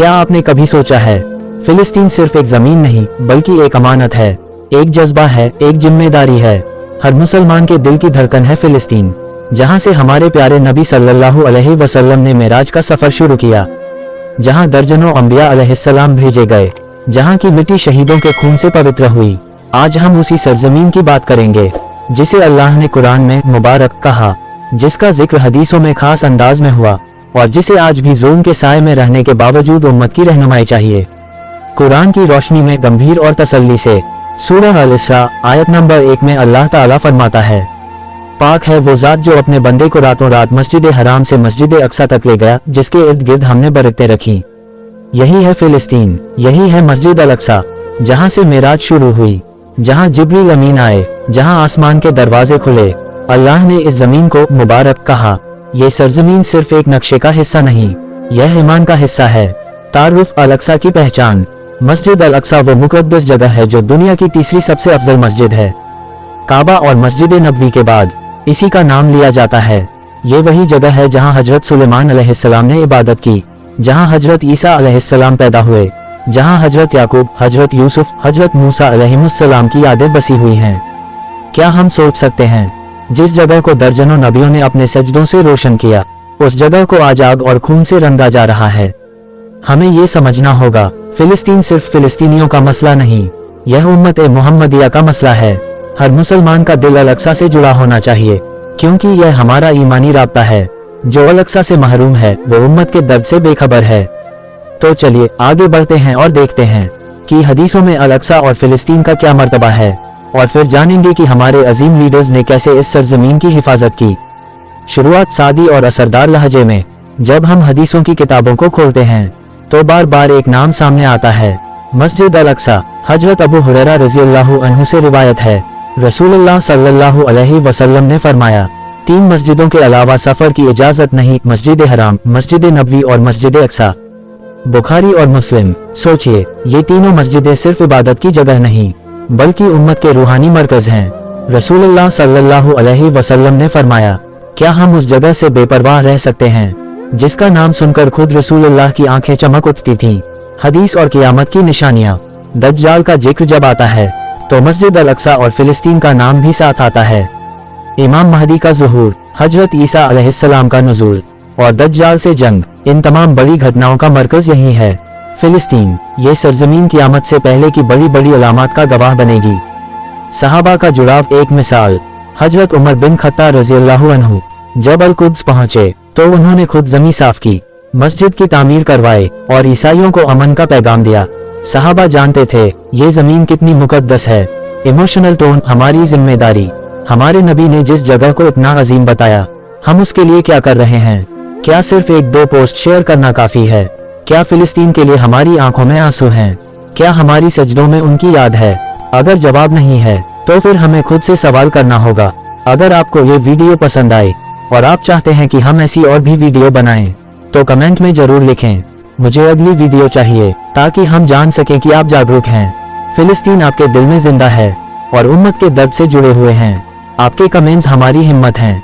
क्या आपने कभी सोचा है, फिलिस्तीन सिर्फ एक जमीन नहीं बल्कि एक अमानत है, एक जज्बा है, एक जिम्मेदारी है। हर मुसलमान के दिल की धड़कन है फिलिस्तीन, जहां से हमारे प्यारे नबी सल्लल्लाहु अलैहि वसल्लम ने मेराज का सफर शुरू किया, जहां दर्जनों अंबिया अलैहिस्सलाम भेजे गए, जहां की मिट्टी शहीदों के खून से पवित्र हुई। आज हम उसी सरजमीन की बात करेंगे जिसे अल्लाह ने कुरान में मुबारक कहा, जिसका जिक्र हदीसों में खास अंदाज में हुआ और जिसे आज भी ज़ुल्म के साए में रहने के बावजूद उम्मत की रहनुमाई चाहिए। कुरान की रोशनी में गंभीर और तसल्ली से सूरह अल-इसरा आयत नंबर 1 में अल्लाह ताला फरमाता है, पाक है वो ज़ात जो अपने बंदे को रातों रात मस्जिद हराम से मस्जिद अक्सा तक ले गया, जिसके इर्द गिर्द हमने बरकतें रखी। यही है फिलिस्तीन, यही है मस्जिद अल-अक्सा, जहां से मेराज शुरू हुई, जहां जिब्रील अमीन आए, जहां आसमान के दरवाजे खुले। अल्लाह ने इस जमीन को मुबारक कहा। ये सरजमीन सिर्फ एक नक्शे का हिस्सा नहीं, यह ईमान का हिस्सा है। तारुफ अल-अक्सा की पहचान। मस्जिद अल-अक्सा वो मुकद्दस जगह है जो दुनिया की तीसरी सबसे अफजल मस्जिद है। काबा और मस्जिद नबवी के बाद इसी का नाम लिया जाता है। ये वही जगह है जहां हजरत सुलेमान अलैहिस्सलाम ने इबादत की, जहां हजरत ईसा अलैहिस्सलाम पैदा हुए, जहां हजरत याकूब, हजरत यूसुफ, हजरत मूसा अलैहिमुस्सलाम की यादें बसी हुई हैं। क्या हम सोच सकते हैं, जिस जगह को दर्जनों नबियों ने अपने सजदों से रोशन किया, उस जगह को आज आग और खून से रंगा जा रहा है। हमें ये समझना होगा, फिलिस्तीन सिर्फ फिलिस्तीनियों का मसला नहीं, यह उम्मत मुहम्मदिया का मसला है। हर मुसलमान का दिल अल-अक्सा से जुड़ा होना चाहिए, क्योंकि यह हमारा ईमानी राब्ता है। जो अल-अक्सा से महरूम है वो उम्मत के दर्द से बेखबर है। तो चलिए आगे बढ़ते हैं और देखते हैं कि हदीसों में अल-अक्सा और फिलिस्तीन का क्या मर्तबा है, और फिर जानेंगे कि हमारे अजीम लीडर्स ने कैसे इस सरजमीन की हिफाजत की। शुरुआत सादी और असरदार लहजे में। जब हम हदीसों की किताबों को खोलते हैं तो बार बार एक नाम सामने आता है, मस्जिद अल-अक्सा। हजरत अबू हुरैरा रज़ियल्लाहु अन्हु से रिवायत है, रसूलुल्लाह सल्लल्लाहु अलैहि वसल्लम ने फरमाया, 3 मस्जिदों के अलावा सफर की इजाजत नहीं, मस्जिद हराम, मस्जिद नबवी और मस्जिद अक्सा। बुखारी और मुस्लिम। सोचिए, ये तीनों मस्जिदें सिर्फ इबादत की जगह नहीं बल्कि उम्मत के रूहानी मरकज हैं। रसूलुल्लाह सल्लल्लाहु अलैहि वसल्लम ने फरमाया, क्या हम उस जगह से बेपरवाह रह सकते हैं जिसका नाम सुनकर खुद रसूलुल्लाह की आंखें चमक उठती थीं। हदीस और क़यामत की निशानियां। दज्जाल का जिक्र जब आता है तो मस्जिद अल-अक्सा और फिलिस्तीन का नाम भी साथ आता है। इमाम महदी का ज़ुहूर, हजरत ईसा अलैहिस्सलाम का नुज़ूल और दज्जाल से जंग, इन तमाम बड़ी घटनाओं का मरकज यही है, फिलिस्तीन। ये सरजमीन क़यामत से पहले की बड़ी बड़ी अलामात का गवाह बनेगी। सहाबा का जुड़ाव। एक मिसाल, हजरत उमर बिन खत्ताब रज़ियल्लाहु अन्हु जब अल-कुद्स पहुंचे तो उन्होंने खुद ज़मीन साफ की, मस्जिद की तामीर करवाए और ईसाइयों को अमन का पैगाम दिया। सहाबा जानते थे ये ज़मीन कितनी मुकद्दस है। Emotional tone. हमारी जिम्मेदारी। हमारे नबी ने जिस जगह को इतना अजीम बताया, हम उसके लिए क्या कर रहे हैं? क्या सिर्फ 1-2 पोस्ट शेयर करना काफ़ी है? क्या फिलिस्तीन के लिए हमारी आंखों में आंसू हैं? क्या हमारी सजदों में उनकी याद है? अगर जवाब नहीं है तो फिर हमें खुद से सवाल करना होगा। अगर आपको ये वीडियो पसंद आए और आप चाहते हैं कि हम ऐसी और भी वीडियो बनाएं, तो कमेंट में जरूर लिखें, मुझे अगली वीडियो चाहिए, ताकि हम जान सकें कि आप जागरूक हैं। फिलिस्तीन आपके दिल में जिंदा है और उम्मत के दर्द से जुड़े हुए हैं। आपके कमेंट्स हमारी हिम्मत हैं।